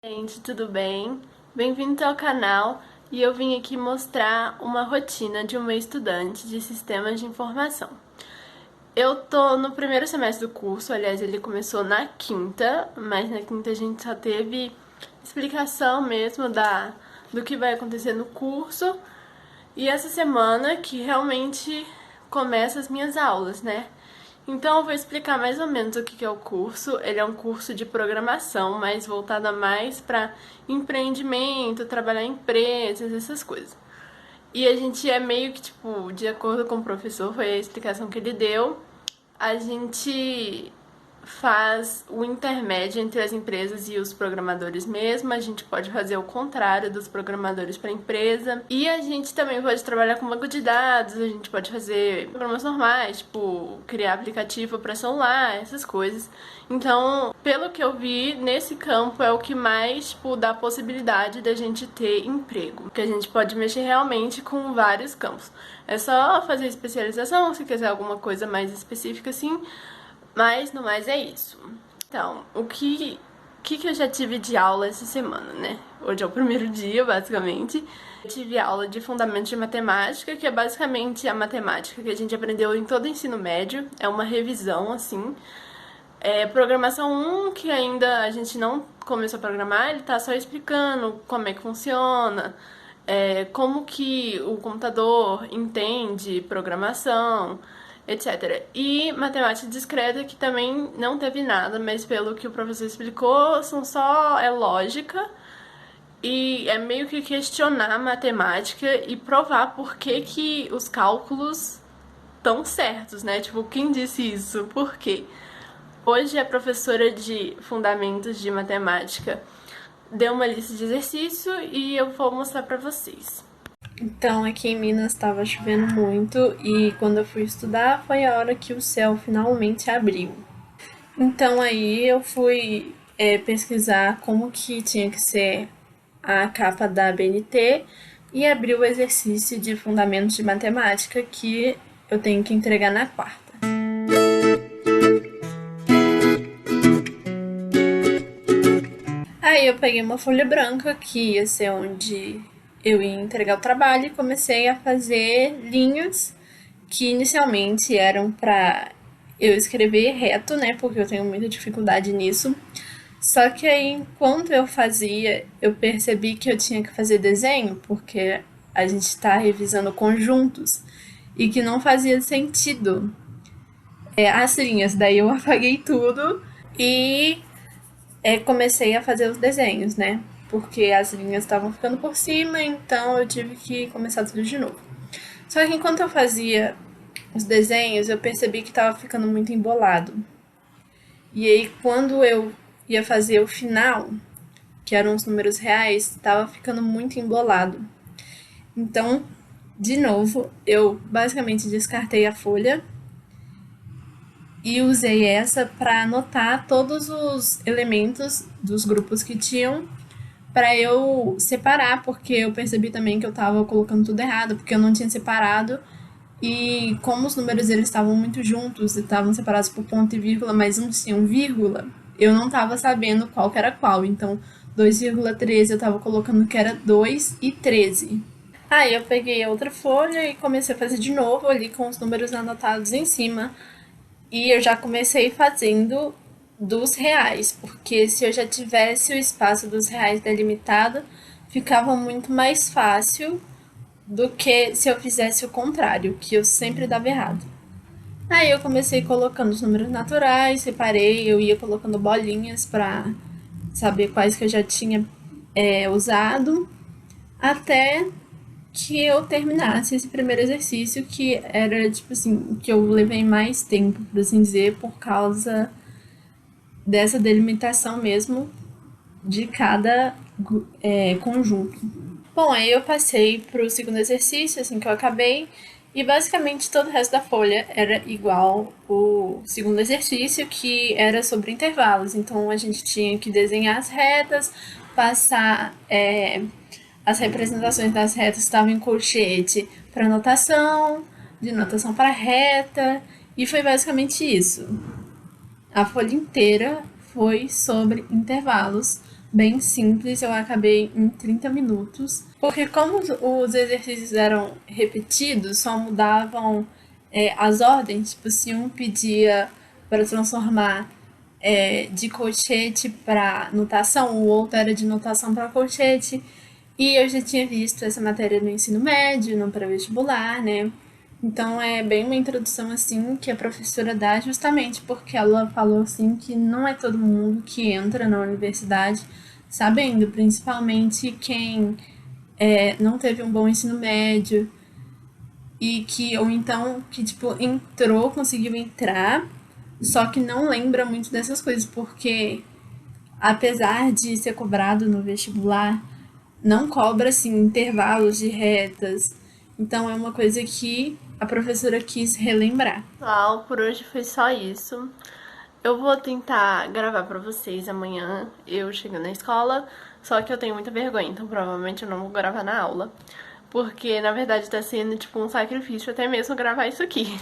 Gente, tudo bem? Bem-vindo ao canal e eu vim aqui mostrar uma rotina de uma estudante de sistemas de informação. Eu tô no primeiro semestre do curso, aliás, ele começou na quinta, mas na quinta a gente só teve explicação mesmo do que vai acontecer no curso. E essa semana que realmente começa as minhas aulas, né? Então eu vou explicar mais ou menos o que é o curso. Ele é um curso de programação, mas voltado mais para empreendimento, trabalhar em empresas, essas coisas. E a gente é meio que, tipo, de acordo com o professor, foi a explicação que ele deu, a gente faz o intermédio entre as empresas e os programadores mesmo. A gente pode fazer o contrário dos programadores para a empresa. E a gente também pode trabalhar com banco de dados, a gente pode fazer programas normais, tipo criar aplicativo para celular, essas coisas. Então, pelo que eu vi, nesse campo é o que mais, tipo, dá a possibilidade da gente ter emprego. Que a gente pode mexer realmente com vários campos. É só fazer especialização, se quiser alguma coisa mais específica assim, mas no mais é isso. Então, o que eu já tive de aula essa semana, né? Hoje é o primeiro dia, basicamente. Eu tive aula de Fundamentos de Matemática, que é basicamente a matemática que a gente aprendeu em todo o ensino médio. É uma revisão, assim. Programação 1, que ainda a gente não começou a programar, ele tá só explicando como é que funciona, como que o computador entende programação, etc. E matemática discreta, que também não teve nada, mas pelo que o professor explicou, é lógica, e é meio que questionar a matemática e provar por que os cálculos estão certos, né? Tipo, quem disse isso? Por quê? Hoje a professora de Fundamentos de Matemática deu uma lista de exercício e eu vou mostrar pra vocês. Então, aqui em Minas estava chovendo muito e quando eu fui estudar foi a hora que o céu finalmente abriu. Então, aí eu fui pesquisar como que tinha que ser a capa da BNT e abri o exercício de Fundamentos de Matemática que eu tenho que entregar na quarta. Aí eu peguei uma folha branca, que ia ser onde eu ia entregar o trabalho, e comecei a fazer linhas que inicialmente eram para eu escrever reto, né? Porque eu tenho muita dificuldade nisso. Só que aí, enquanto eu fazia, eu percebi que eu tinha que fazer desenho, porque a gente está revisando conjuntos e que não fazia sentido as linhas. Daí eu apaguei tudo e comecei a fazer os desenhos, né? Porque as linhas estavam ficando por cima, então eu tive que começar tudo de novo. Só que enquanto eu fazia os desenhos, eu percebi que estava ficando muito embolado. E aí, quando eu ia fazer o final, que eram os números reais, estava ficando muito embolado. Então, de novo, eu basicamente descartei a folha e usei essa para anotar todos os elementos dos grupos que tinham para eu separar, porque eu percebi também que eu estava colocando tudo errado, porque eu não tinha separado. E como os números eles estavam muito juntos e estavam separados por ponto e vírgula, mas uns tinham vírgula, eu não estava sabendo qual que era qual. Então, 2,13 eu estava colocando que era 2 e 13. Aí eu peguei a outra folha e comecei a fazer de novo ali com os números anotados em cima. E eu já comecei fazendo dos reais, porque se eu já tivesse o espaço dos reais delimitado, ficava muito mais fácil do que se eu fizesse o contrário, que eu sempre dava errado. Aí eu comecei colocando os números naturais, separei, eu ia colocando bolinhas para saber quais que eu já tinha usado, até que eu terminasse esse primeiro exercício, que era, tipo assim, que eu levei mais tempo, por assim dizer, por causa dessa delimitação mesmo de cada conjunto. Bom, aí eu passei para o segundo exercício, assim que eu acabei, e basicamente todo o resto da folha era igual o segundo exercício, que era sobre intervalos. Então a gente tinha que desenhar as retas, passar as representações das retas estavam em colchete para notação, de notação para reta, e foi basicamente isso. A folha inteira foi sobre intervalos, bem simples, eu acabei em 30 minutos. Porque como os exercícios eram repetidos, só mudavam as ordens. Tipo, se um pedia para transformar de colchete para notação, o outro era de notação para colchete. E eu já tinha visto essa matéria no ensino médio, no pré-vestibular, né? Então é bem uma introdução assim que a professora dá justamente porque ela falou assim que não é todo mundo que entra na universidade sabendo, principalmente quem não teve um bom ensino médio e que ou então que tipo entrou, conseguiu entrar, só que não lembra muito dessas coisas porque apesar de ser cobrado no vestibular, não cobra assim intervalos de retas. Então é uma coisa que a professora quis relembrar. Pessoal, por hoje foi só isso. Eu vou tentar gravar pra vocês amanhã, eu chegando na escola, só que eu tenho muita vergonha, então provavelmente eu não vou gravar na aula. Porque, na verdade, tá sendo, tipo, um sacrifício até mesmo gravar isso aqui.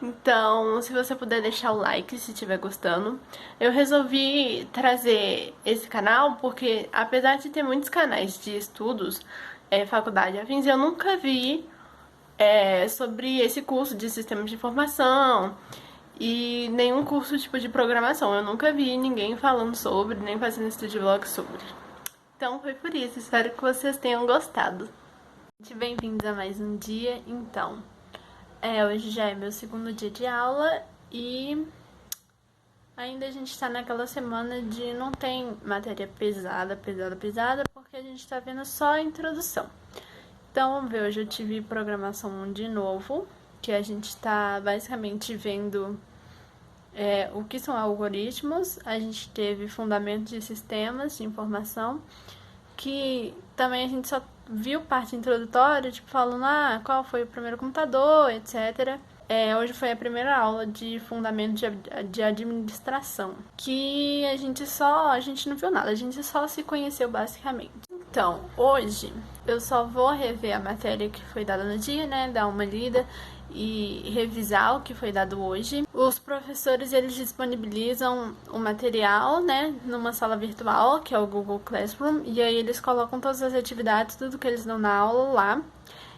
Então, se você puder deixar o like se estiver gostando. Eu resolvi trazer esse canal porque, apesar de ter muitos canais de estudos, faculdade afins, eu nunca vi sobre esse curso de sistemas de informação e nenhum curso tipo de programação. Eu nunca vi ninguém falando sobre, nem fazendo estudo de vlog sobre. Então foi por isso, espero que vocês tenham gostado. Bem-vindos a mais um dia, então. Hoje já é meu segundo dia de aula e ainda a gente tá naquela semana de não tem matéria pesada, porque a gente tá vendo só a introdução. Então, vamos ver, hoje eu tive programação de novo, que a gente tá basicamente vendo o que são algoritmos, a gente teve fundamentos de sistemas de informação, que também a gente só viu parte introdutória, tipo, falando qual foi o primeiro computador, etc. Hoje foi a primeira aula de fundamentos de administração, que a gente não viu nada, a gente só se conheceu basicamente. Então, hoje eu só vou rever a matéria que foi dada no dia, né, dar uma lida e revisar o que foi dado hoje. Os professores, eles disponibilizam o material, né, numa sala virtual, que é o Google Classroom, e aí eles colocam todas as atividades, tudo que eles dão na aula lá.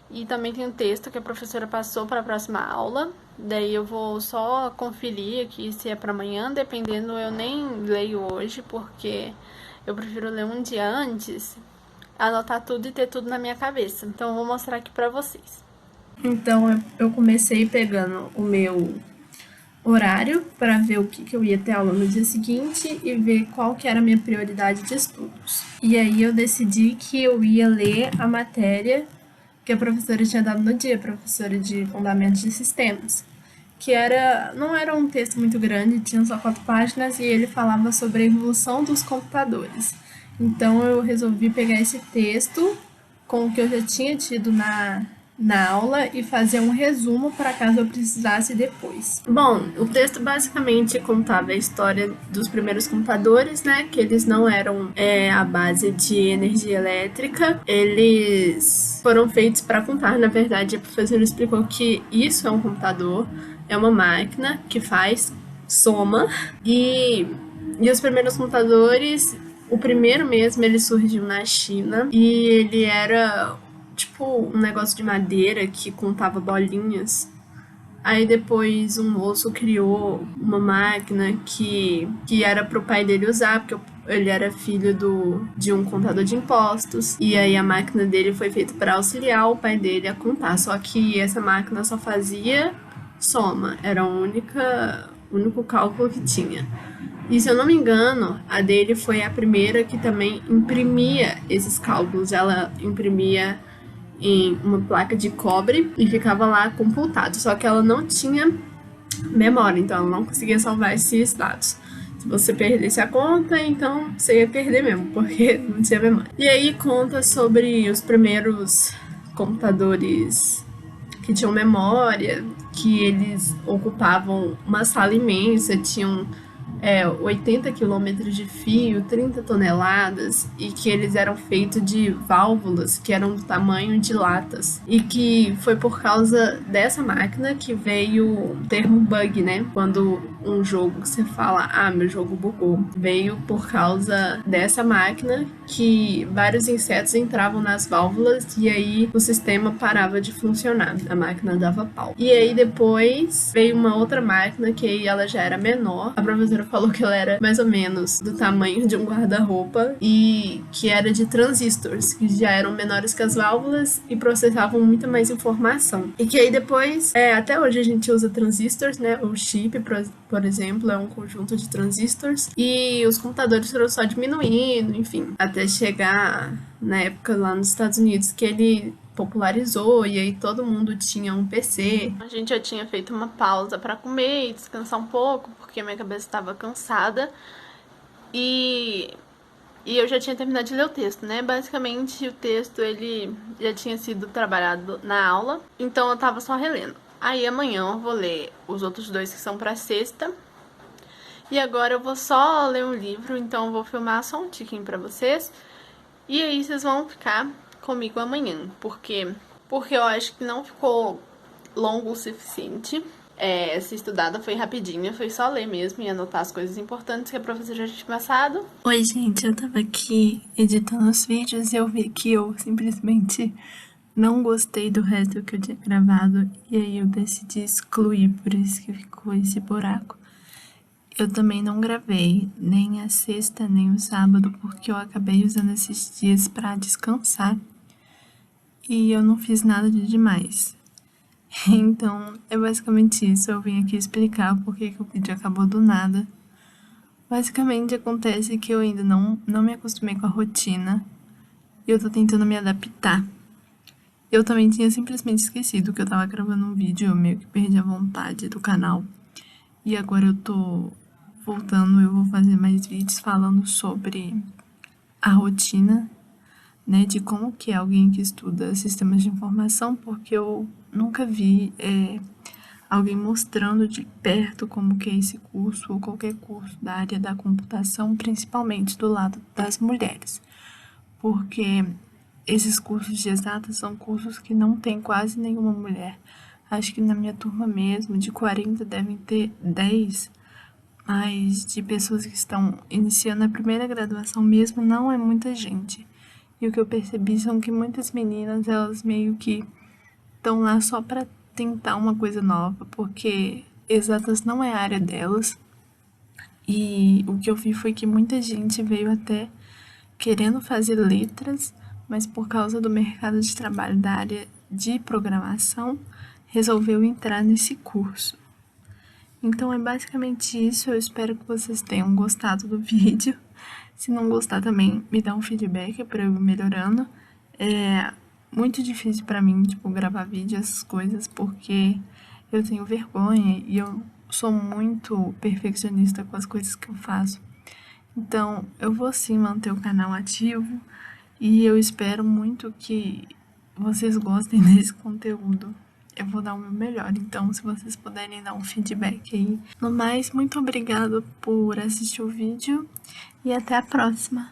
E também tem um texto que a professora passou para a próxima aula. Daí eu vou só conferir aqui se é para amanhã, dependendo eu nem leio hoje, porque eu prefiro ler um dia antes, anotar tudo e ter tudo na minha cabeça. Então eu vou mostrar aqui para vocês. Então eu comecei pegando o meu horário para ver o que eu ia ter aula no dia seguinte e ver qual que era a minha prioridade de estudos. E aí eu decidi que eu ia ler a matéria que a professora tinha dado no dia, a professora de Fundamentos de Sistemas, que não era um texto muito grande, tinha só 4 páginas e ele falava sobre a evolução dos computadores. Então eu resolvi pegar esse texto com o que eu já tinha tido na aula e fazer um resumo para caso eu precisasse depois. Bom, o texto basicamente contava a história dos primeiros computadores, né? Que eles não eram a base de energia elétrica, eles foram feitos para contar. Na verdade, a professora explicou que isso é um computador, é uma máquina que faz soma e os primeiros computadores, o primeiro mesmo, ele surgiu na China e ele era tipo um negócio de madeira que contava bolinhas. Aí depois um moço criou uma máquina que era pro pai dele usar, porque ele era filho de um contador de impostos. E aí a máquina dele foi feita para auxiliar o pai dele a contar. Só que essa máquina só fazia soma, era o único cálculo que tinha. E se eu não me engano, a dele foi a primeira que também imprimia esses cálculos. Ela imprimia em uma placa de cobre e ficava lá computado, só que ela não tinha memória, então ela não conseguia salvar esses dados. Se você perdesse a conta, então você ia perder mesmo, porque não tinha memória. E aí conta sobre os primeiros computadores que tinham memória, que eles ocupavam uma sala imensa, tinham 80 quilômetros de fio, 30 toneladas, e que eles eram feitos de válvulas que eram do tamanho de latas. E que foi por causa dessa máquina que veio o termo bug, né? Quando um jogo que você fala, ah, meu jogo bugou. Veio por causa dessa máquina que vários insetos entravam nas válvulas e aí o sistema parava de funcionar. A máquina dava pau. E aí depois veio uma outra máquina que aí ela já era menor. A professora falou que ela era mais ou menos do tamanho de um guarda-roupa e que era de transistores, que já eram menores que as válvulas e processavam muita mais informação. E que aí depois, até hoje a gente usa transistores, né? O chip, por exemplo, é um conjunto de transistores. E os computadores foram só diminuindo, enfim, até chegar na época lá nos Estados Unidos que ele popularizou e aí todo mundo tinha um PC. A gente já tinha feito uma pausa para comer e descansar um pouco, porque minha cabeça estava cansada. E eu já tinha terminado de ler o texto, né? Basicamente, o texto, ele já tinha sido trabalhado na aula, então eu tava só relendo. Aí amanhã eu vou ler os outros dois que são pra sexta. E agora eu vou só ler um livro, então eu vou filmar só um tiquinho pra vocês. E aí vocês vão ficar comigo amanhã, porque eu acho que não ficou longo o suficiente. Essa estudada foi rapidinha, foi só ler mesmo e anotar as coisas importantes que a professora já tinha passado. Oi, gente, eu tava aqui editando os vídeos e eu vi que eu simplesmente não gostei do resto que eu tinha gravado e aí eu decidi excluir, por isso que ficou esse buraco. Eu também não gravei nem a sexta nem o sábado porque eu acabei usando esses dias pra descansar e eu não fiz nada de demais. Então, é basicamente isso. Eu vim aqui explicar por que o vídeo acabou do nada. Basicamente, acontece que eu ainda não me acostumei com a rotina e eu tô tentando me adaptar. Eu também tinha simplesmente esquecido que eu tava gravando um vídeo, eu meio que perdi a vontade do canal. E agora eu tô voltando, eu vou fazer mais vídeos falando sobre a rotina, né, de como que é alguém que estuda sistemas de informação, porque eu nunca vi alguém mostrando de perto como que é esse curso ou qualquer curso da área da computação, principalmente do lado das mulheres, porque esses cursos de exatas são cursos que não tem quase nenhuma mulher. Acho que na minha turma mesmo, de 40 devem ter 10, mas de pessoas que estão iniciando a primeira graduação mesmo, não é muita gente. E o que eu percebi são que muitas meninas, elas meio que estão lá só para tentar uma coisa nova, porque exatas não é a área delas. E o que eu vi foi que muita gente veio até querendo fazer letras, mas por causa do mercado de trabalho da área de programação, resolveu entrar nesse curso. Então é basicamente isso, eu espero que vocês tenham gostado do vídeo. Se não gostar também, me dá um feedback para eu ir melhorando. É muito difícil para mim, tipo, gravar vídeo, essas coisas, porque eu tenho vergonha e eu sou muito perfeccionista com as coisas que eu faço. Então, eu vou sim manter o canal ativo e eu espero muito que vocês gostem desse conteúdo. Eu vou dar o meu melhor, então se vocês puderem dar um feedback aí. No mais, muito obrigada por assistir o vídeo e até a próxima!